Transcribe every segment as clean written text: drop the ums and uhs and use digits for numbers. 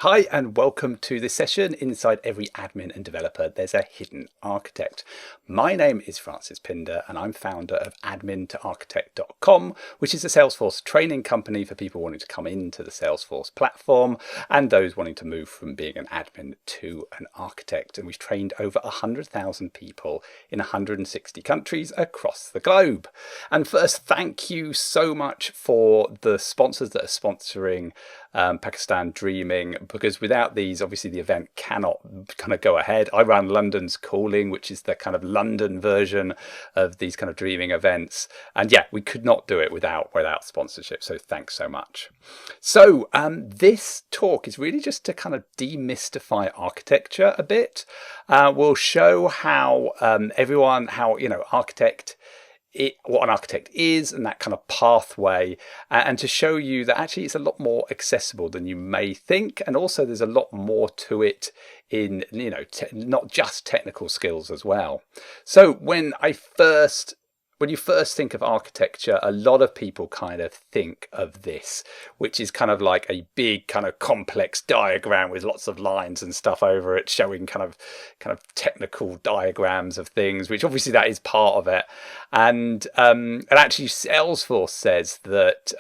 Hi and welcome to this session. Inside every admin and developer, there's a hidden architect. My name is Francis Pinder and I'm founder of admin2architect.com, which is a Salesforce training company for people wanting to come into the Salesforce platform and those wanting to move from being an admin to an architect. And we've trained over 100,000 people in 160 countries across the globe. And first, thank you so much for the sponsors that are sponsoring Pakistan Dreaming, because without these, obviously the event cannot kind of go ahead. I ran London's Calling, which is the kind of London version of these kind of dreaming events, and yeah, we could not do it without sponsorship, so thanks so much. So this talk is really just to kind of demystify architecture a bit. We'll show how what an architect is and that kind of pathway, and to show you that actually it's a lot more accessible than you may think, and also there's a lot more to it in not just technical skills as well. So when you first think of architecture, a lot of people kind of think of this, which is kind of like a big kind of complex diagram with lots of lines and stuff over it, showing kind of technical diagrams of things, which obviously that is part of it. And actually Salesforce says that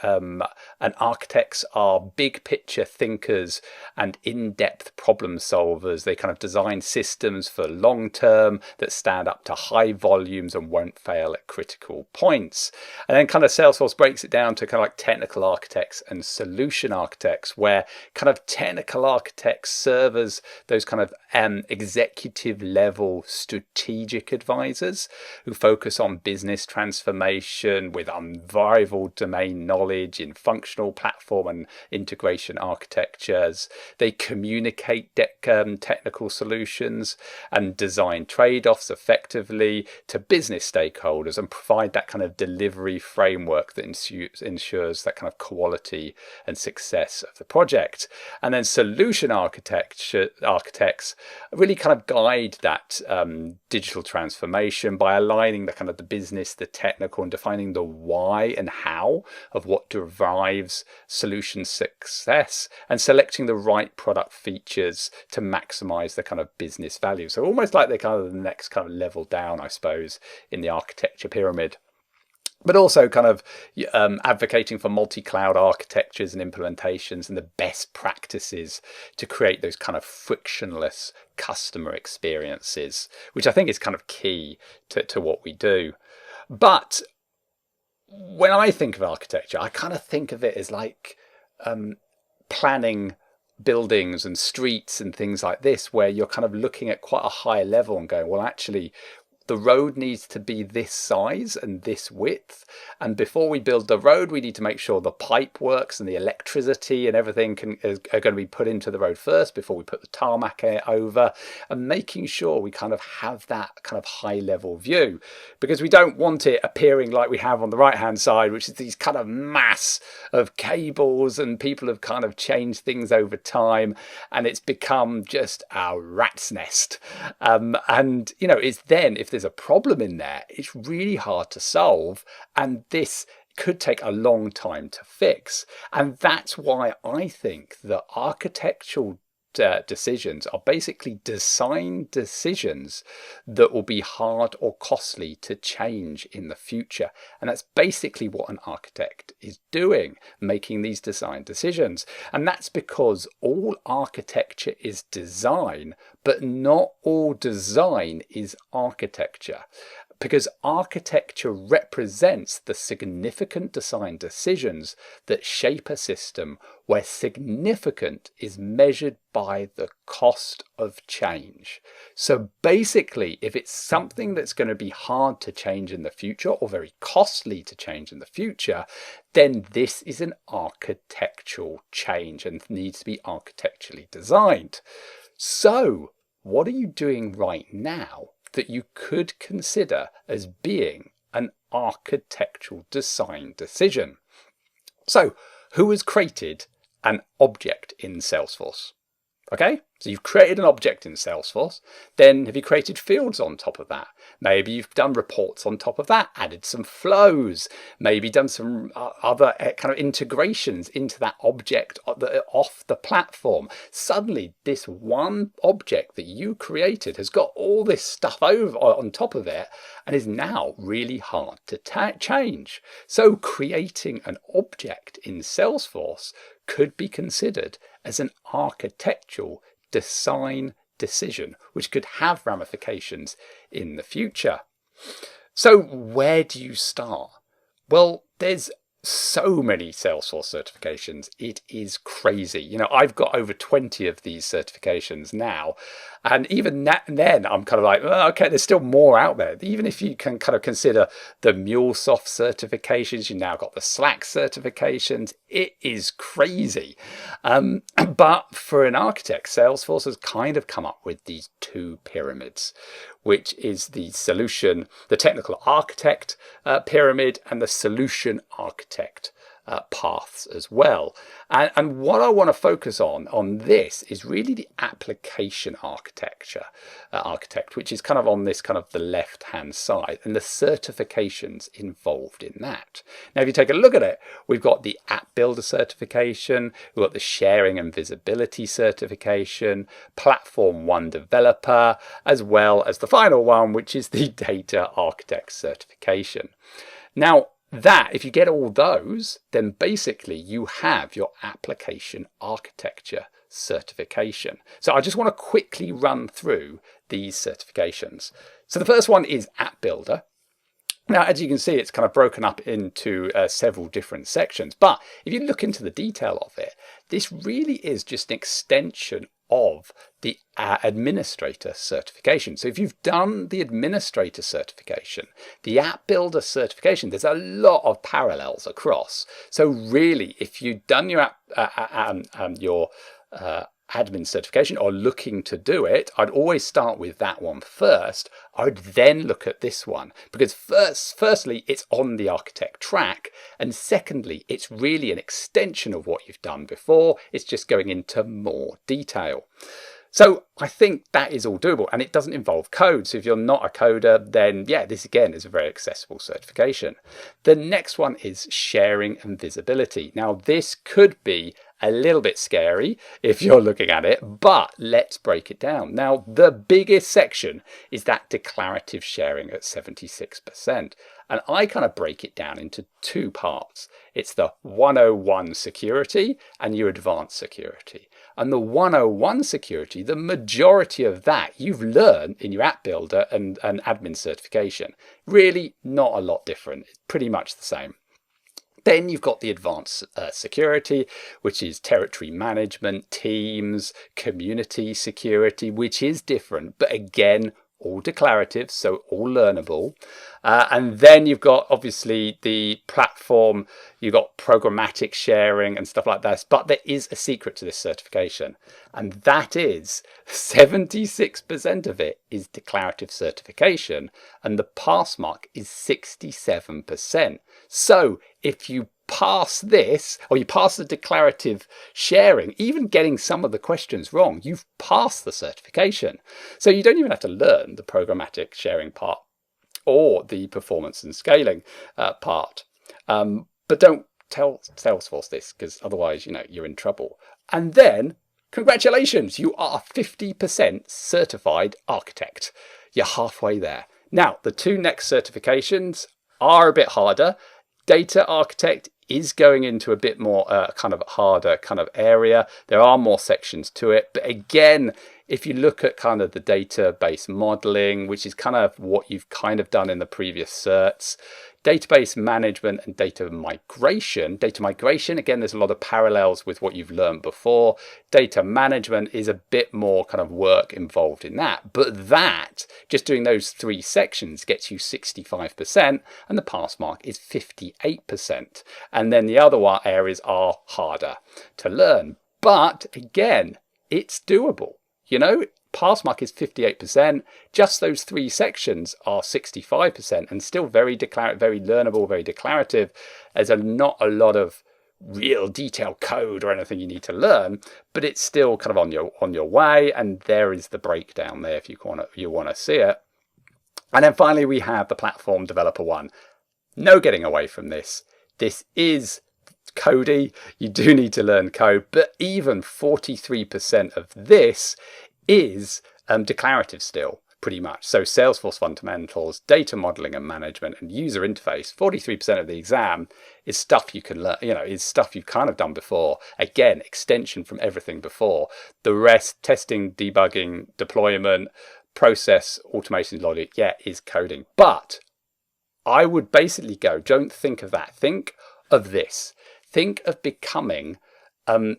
architects are big picture thinkers and in-depth problem solvers. They kind of design systems for long term that stand up to high volumes and won't fail at critical points. And then kind of Salesforce breaks it down to kind of like technical architects and solution architects, where kind of technical architects serve as those kind of executive level strategic advisors who focus on business transformation with unrivaled domain knowledge in functional platform and integration architectures. They communicate technical solutions and design trade-offs effectively to business stakeholders and provide that kind of delivery framework that ensures that kind of quality and success of the project. And then solution architects really kind of guide that digital transformation by aligning the kind of the business, the technical, and defining the why and how of what drives solution success, and selecting the right product features to maximize the kind of business value. So almost like they're kind of the next kind of level down, I suppose, in the architecture pyramid. But also kind of advocating for multi-cloud architectures and implementations and the best practices to create those kind of frictionless customer experiences, which I think is kind of key to what we do. But when I think of architecture, I kind of think of it as like planning buildings and streets and things like this, where you're kind of looking at quite a high level and going, well, actually, the road needs to be this size and this width, and before we build the road we need to make sure the pipe works and the electricity and everything are going to be put into the road first before we put the tarmac over, and making sure we kind of have that kind of high level view, because we don't want it appearing like we have on the right hand side, which is these kind of mass of cables, and people have kind of changed things over time and it's become just a rat's nest. And it's then, if there's a problem in there, it's really hard to solve, and this could take a long time to fix. And that's why I think that architectural decisions are basically design decisions that will be hard or costly to change in the future. And that's basically what an architect is doing, making these design decisions. And that's because all architecture is design, but not all design is architecture. Because architecture represents the significant design decisions that shape a system, where significant is measured by the cost of change. So basically, if it's something that's going to be hard to change in the future or very costly to change in the future, then this is an architectural change and needs to be architecturally designed. So what are you doing right now that you could consider as being an architectural design decision? So, who has created an object in Salesforce? Okay, so you've created an object in Salesforce. Then have you created fields on top of that? Maybe you've done reports on top of that, added some flows, maybe done some other kind of integrations into that object off the platform. Suddenly, this one object that you created has got all this stuff over on top of it and is now really hard to change. So creating an object in Salesforce could be considered as an architectural design decision, which could have ramifications in the future. So where do you start? Well, there's so many Salesforce certifications. It is crazy. You know, I've got over 20 of these certifications now. And even then, I'm kind of like, oh, okay, there's still more out there. Even if you can kind of consider the MuleSoft certifications, you've now got the Slack certifications. It is crazy. But for an architect, Salesforce has kind of come up with these two pyramids, which is the solution, the technical architect pyramid and the solution architect paths as well. And what I want to focus on this is really the application architect, which is kind of on this kind of the left hand side, and the certifications involved in that. Now, if you take a look at it, we've got the app builder certification, we've got the sharing and visibility certification, platform one developer, as well as the final one, which is the data architect certification. Now, if you get all those, then basically you have your application architecture certification. So I just want to quickly run through these certifications. So the first one is App Builder. Now, as you can see, it's kind of broken up into several different sections. But if you look into the detail of it, this really is just an extension of the administrator certification. So if you've done the administrator certification, the app builder certification, there's a lot of parallels across. So really, if you've done your admin certification or looking to do it, I'd always start with that one first. I'd then look at this one because firstly, it's on the architect track, and secondly, it's really an extension of what you've done before. It's just going into more detail. So I think that is all doable, and it doesn't involve code. So if you're not a coder, then yeah, this again is a very accessible certification. The next one is sharing and visibility. Now this could be a little bit scary if you're looking at it, but let's break it down. Now, the biggest section is that declarative sharing at 76%. And I kind of break it down into two parts. It's the 101 security and your advanced security. And the 101 security, the majority of that you've learned in your app builder and admin certification. Really not a lot different. It's pretty much the same. Then you've got the advanced security, which is territory management, teams, community security, which is different, but again, all declarative, so all learnable. And then you've got obviously the platform, you've got programmatic sharing and stuff like that. But there is a secret to this certification, and that is 76% of it is declarative certification, and the pass mark is 67%. So if you pass this, or you pass the declarative sharing, even getting some of the questions wrong, you've passed the certification. So you don't even have to learn the programmatic sharing part or the performance and scaling part. But don't tell Salesforce this, because otherwise, you're in trouble. And then, congratulations, you are 50% certified architect. You're halfway there. Now, the two next certifications are a bit harder. Data architect is going into a bit more kind of harder kind of area. There are more sections to it. But again, if you look at kind of the database modeling, which is kind of what you've kind of done in the previous certs, database management and data migration, again, there's a lot of parallels with what you've learned before. Data management is a bit more kind of work involved in that. But that, just doing those three sections, gets you 65%, and the pass mark is 58%. And then the other areas are harder to learn. But again, it's doable. Pass mark is 58%. Just those three sections are 65% and still very learnable, very declarative. There's not a lot of real detailed code or anything you need to learn, but it's still kind of on your way. And there is the breakdown there if you want to see it. And then finally, we have the platform developer one. No getting away from this. This is codey. You do need to learn code, but even 43% of this is declarative still, pretty much. So Salesforce fundamentals, data modeling and management, and user interface. 43% of the exam is stuff you can learn, is stuff you've kind of done before. Again, extension from everything before. The rest, testing, debugging, deployment, process, automation, logic, is coding. But I would basically go, don't think of that. Think of this. Think of becoming an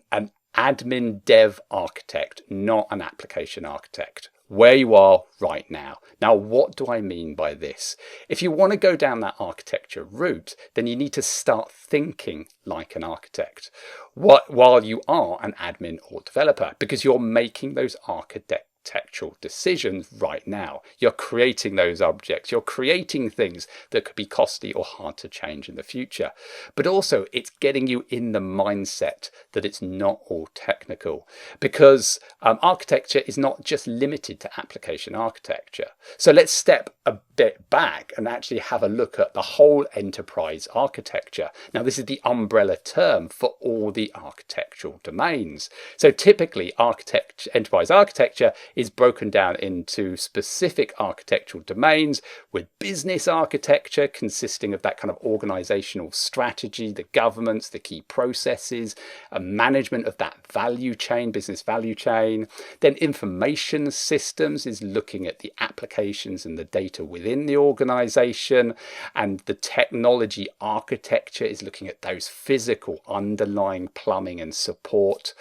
admin dev architect, not an application architect, where you are right now. Now, what do I mean by this? If you want to go down that architecture route, then you need to start thinking like an architect while you are an admin or developer, because you're making those architectural decisions right now. You're creating those objects. You're creating things that could be costly or hard to change in the future. But also, it's getting you in the mindset that it's not all technical, because architecture is not just limited to application architecture. So let's step a bit back and actually have a look at the whole enterprise architecture. Now, this is the umbrella term for all the architectural domains. So typically, enterprise architecture is broken down into specific architectural domains, with business architecture consisting of that kind of organizational strategy, the governance, the key processes, management of that value chain, business value chain. Then information systems is looking at the applications and the data within the organization, and the technology architecture is looking at those physical underlying plumbing and support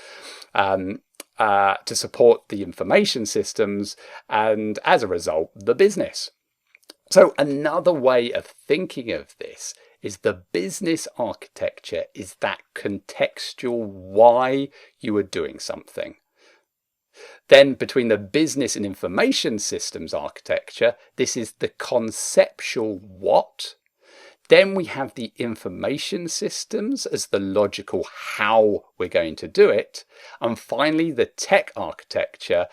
to support the information systems, and as a result, the business. So another way of thinking of this is the business architecture is that contextual why you are doing something. Then between the business and information systems architecture, this is the conceptual what. Then we have the information systems as the logical how we're going to do it. And finally, the tech architecture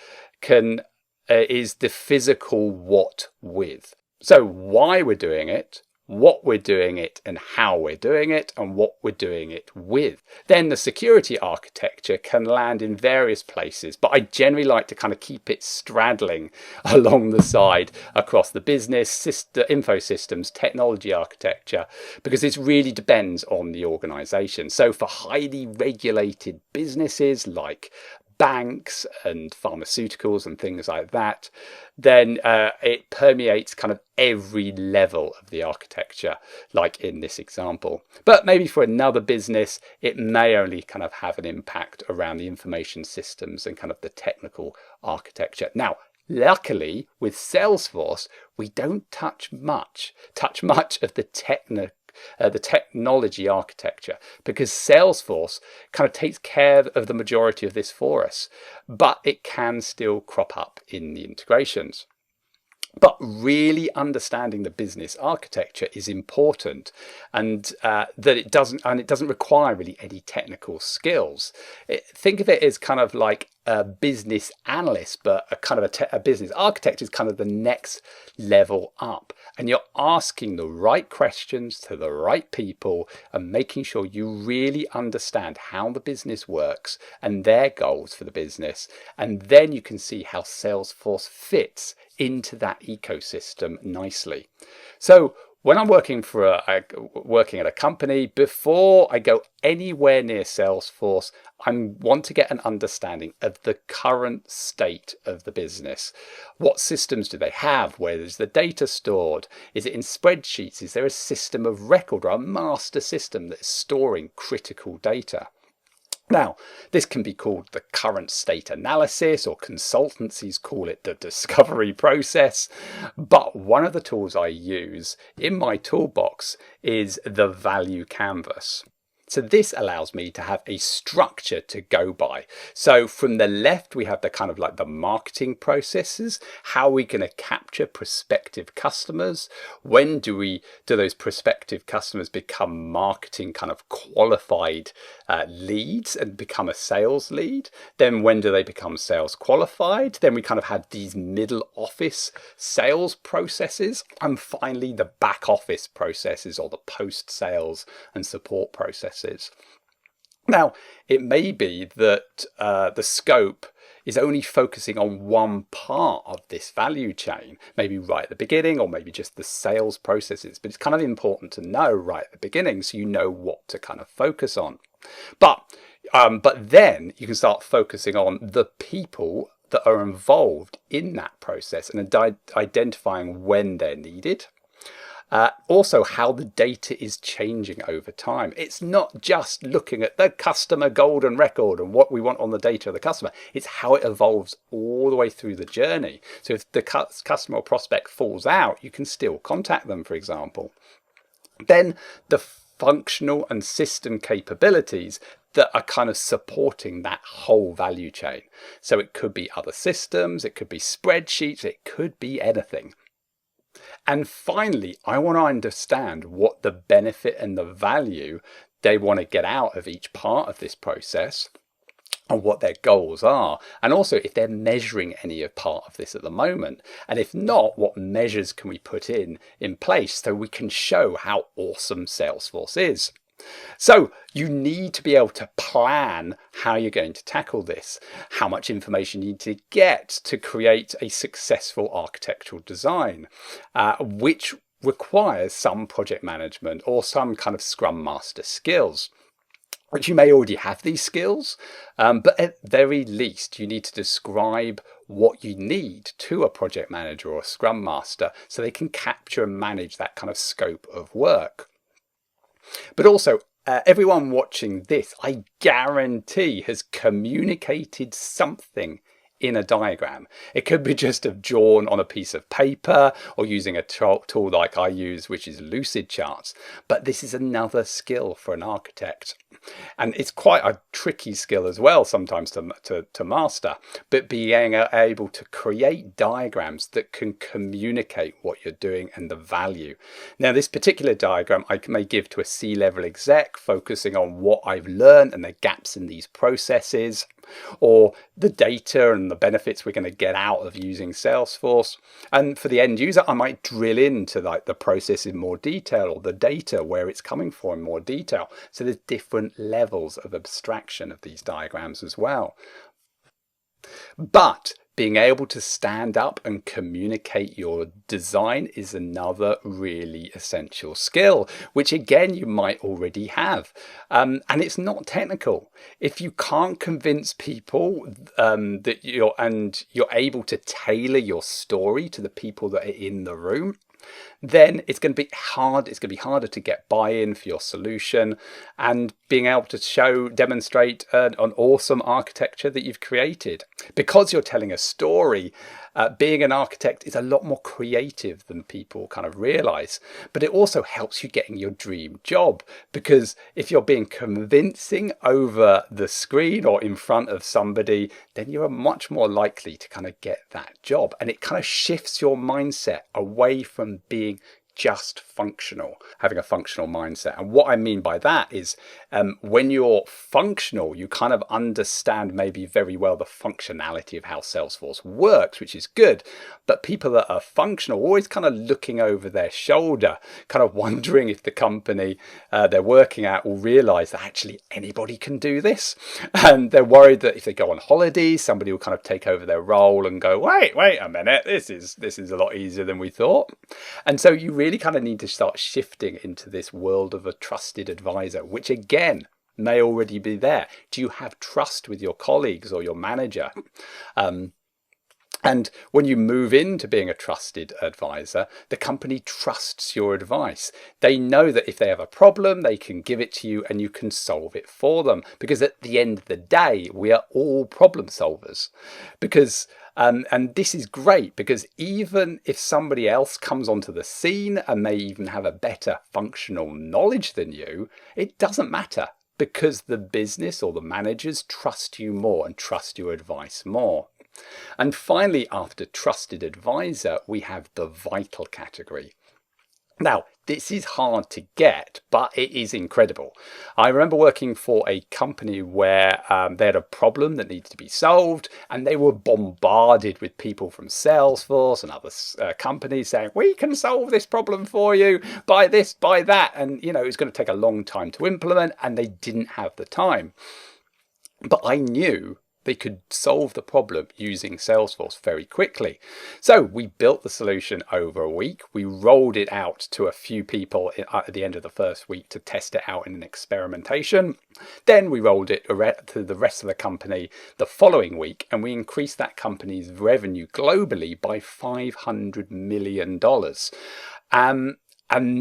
is the physical what with. So why we're doing it, what we're doing it, and how we're doing it, and what we're doing it with. Then the security architecture can land in various places, but I generally like to kind of keep it straddling along the side across the business, info systems, technology architecture, because this really depends on the organization. So for highly regulated businesses like banks and pharmaceuticals and things like that, then it permeates kind of every level of the architecture, like in this example. But maybe for another business, it may only kind of have an impact around the information systems and kind of the technical architecture. Now, luckily, with Salesforce, we don't touch much of the technology architecture, because Salesforce kind of takes care of the majority of this for us, but it can still crop up in the integrations. But really understanding the business architecture is important, and that it doesn't require really any technical skills. Think of it as kind of like a business analyst, but a business architect is kind of the next level up, and you're asking the right questions to the right people and making sure you really understand how the business works and their goals for the business, and then you can see how Salesforce fits into that ecosystem nicely. So when I'm working at a company, before I go anywhere near Salesforce, I want to get an understanding of the current state of the business. What systems do they have? Where is the data stored? Is it in spreadsheets? Is there a system of record or a master system that is storing critical data? Now, this can be called the current state analysis, or consultancies call it the discovery process. But one of the tools I use in my toolbox is the value canvas. So this allows me to have a structure to go by. So from the left, we have the kind of like the marketing processes. How are we going to capture prospective customers? When do those prospective customers become marketing kind of qualified leads and become a sales lead? Then when do they become sales qualified? Then we kind of have these middle office sales processes, and finally the back office processes, or the post sales and support processes. Now, it may be that the scope is only focusing on one part of this value chain, maybe right at the beginning, or maybe just the sales processes. But it's kind of important to know right at the beginning so you know what to kind of focus on. But then you can start focusing on the people that are involved in that process and identifying when they're needed. Also, how the data is changing over time. It's not just looking at the customer golden record and what we want on the data of the customer. It's how it evolves all the way through the journey. So if the customer or prospect falls out, you can still contact them, for example. Then the functional and system capabilities that are kind of supporting that whole value chain. So it could be other systems, it could be spreadsheets, it could be anything. And finally, I want to understand what the benefit and the value they want to get out of each part of this process, and what their goals are, and also if they're measuring any part of this at the moment, and if not, what measures can we put in place so we can show how awesome Salesforce is. So you need to be able to plan how you're going to tackle this, how much information you need to get to create a successful architectural design, which requires some project management or some kind of Scrum Master skills. But you may already have these skills, but at very least you need to describe what you need to a project manager or a Scrum Master so they can capture and manage that kind of scope of work. But also, everyone watching this, I guarantee, has communicated something in a diagram. It could be just drawn on a piece of paper or using a tool like I use, which is Lucid Charts. But this is another skill for an architect. And it's quite a tricky skill as well sometimes to master, but being able to create diagrams that can communicate what you're doing and the value. Now, this particular diagram I may give to a C-level exec, focusing on what I've learned and the gaps in these processes, or the data and the benefits we're going to get out of using Salesforce. And for the end user, I might drill into like the process in more detail, or the data, where it's coming from in more detail. So there's different levels of abstraction of these diagrams as well. But being able to stand up and communicate your design is another really essential skill, which again you might already have. And it's not technical. If you can't convince people that you're able to tailor your story to the people that are in the room, then it's going to be hard. It's going to be harder to get buy-in for your solution, and being able to demonstrate an awesome architecture that you've created. Because you're telling a story, being an architect is a lot more creative than people kind of realize. But it also helps you getting your dream job, because if you're being convincing over the screen or in front of somebody, then you're much more likely to kind of get that job. And it kind of shifts your mindset away from being just functional, having a functional mindset. And what I mean by that is when you're functional, you kind of understand maybe very well the functionality of how Salesforce works, which is good. But people that are functional are always kind of looking over their shoulder, kind of wondering if the company they're working at will realize that actually anybody can do this. And they're worried that if they go on holiday, somebody will kind of take over their role and go, wait a minute, this is a lot easier than we thought. And so you really kind of need to start shifting into this world of a trusted advisor, which again may already be there. Do you have trust with your colleagues or your manager? And when you move into being a trusted advisor, the company trusts your advice. They know that if they have a problem, they can give it to you and you can solve it for them. Because at the end of the day, we are all problem solvers. Because and this is great, because even if somebody else comes onto the scene and may even have a better functional knowledge than you, it doesn't matter. because the business or the managers trust you more and trust your advice more. And finally, after trusted advisor, we have the vital category. Now, this is hard to get, but it is incredible. I remember working for a company where they had a problem that needed to be solved, and they were bombarded with people from Salesforce and other companies saying, we can solve this problem for you, buy this, buy that. And, it was going to take a long time to implement, and they didn't have the time. But I knew they could solve the problem using Salesforce very quickly. So we built the solution over a week. We rolled it out to a few people at the end of the first week to test it out in an experimentation. Then we rolled it to the rest of the company the following week, and we increased that company's revenue globally by $500 million. And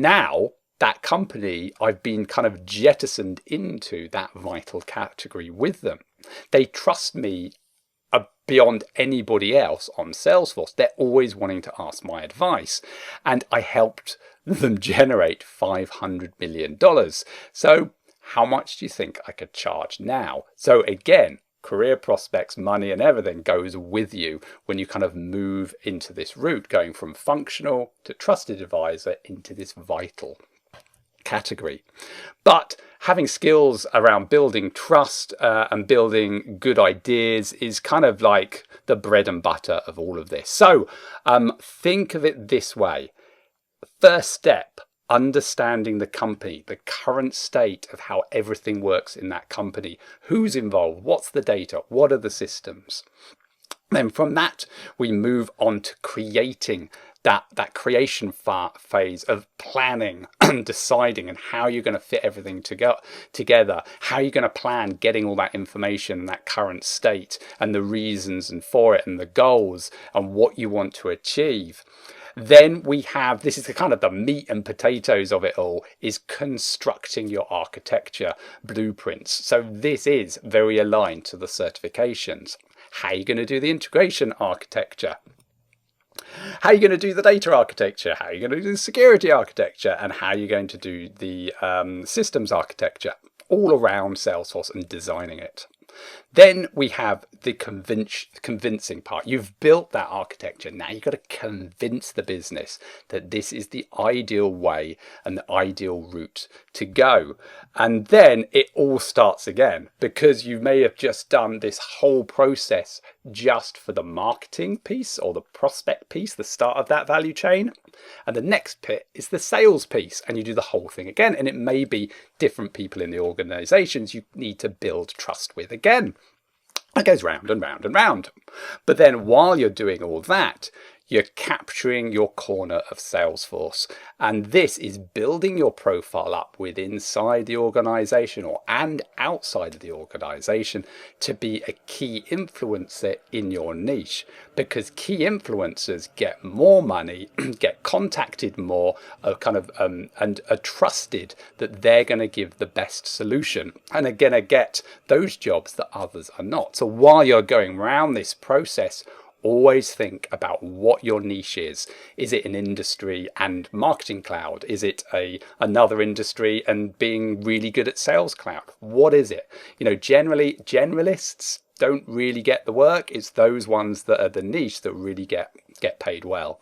now that company, I've been kind of jettisoned into that vital category with them. They trust me beyond anybody else on Salesforce. They're always wanting to ask my advice. And I helped them generate $500 million. So how much do you think I could charge now? So again, career prospects, money and everything goes with you when you kind of move into this route, going from functional to trusted advisor into this vital category. But having skills around building trust and building good ideas is kind of like the bread and butter of all of this. So think of it this way. First step, understanding the company, the current state of how everything works in that company, who's involved, what's the data, what are the systems. Then from that, we move on to creating that creation phase of planning and deciding and how you're going to fit everything together, how you're going to plan getting all that information, that current state and the reasons and for it and the goals and what you want to achieve. Then we have, this is the kind of the meat and potatoes of it all, is constructing your architecture blueprints. So this is very aligned to the certifications. How are you going to do the integration architecture? How are you going to do the data architecture? How are you going to do the security architecture? And how are you going to do the systems architecture? All around Salesforce and designing it. Then we have the convincing part. You've built that architecture. Now you've got to convince the business that this is the ideal way and the ideal route to go. And then it all starts again, because you may have just done this whole process just for the marketing piece or the prospect piece, the start of that value chain. And the next bit is the sales piece, and you do the whole thing again. And it may be different people in the organizations you need to build trust with again. It goes round and round and round. But then while you're doing all that, you're capturing your corner of Salesforce. And this is building your profile up with inside the organization and outside of the organization to be a key influencer in your niche, because key influencers get more money, get contacted more, and are trusted that they're going to give the best solution and are going to get those jobs that others are not. So while you're going around this process, always think about what your niche is. Is it an industry and marketing cloud? Is it another industry and being really good at sales cloud? What is it? Generally generalists don't really get the work. It's those ones that are the niche that really get paid well.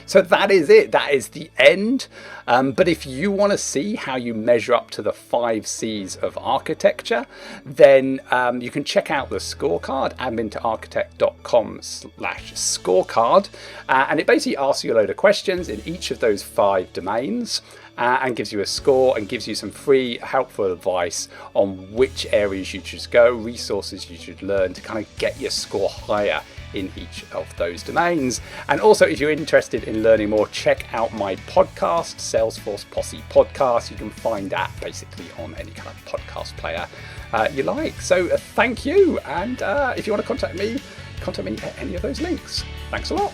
So that is it. That is the end. But if you want to see how you measure up to the 5 C's of architecture, then you can check out the scorecard, admintoarchitect.com/scorecard. And it basically asks you a load of questions in each of those 5 domains. And gives you a score and gives you some free helpful advice on which areas you should go, resources you should learn to kind of get your score higher in each of those domains. And also, if you're interested in learning more, check out my podcast, Salesforce Posse Podcast. You can find that basically on any kind of podcast player you like. So thank you. And if you want to contact me at any of those links. Thanks a lot.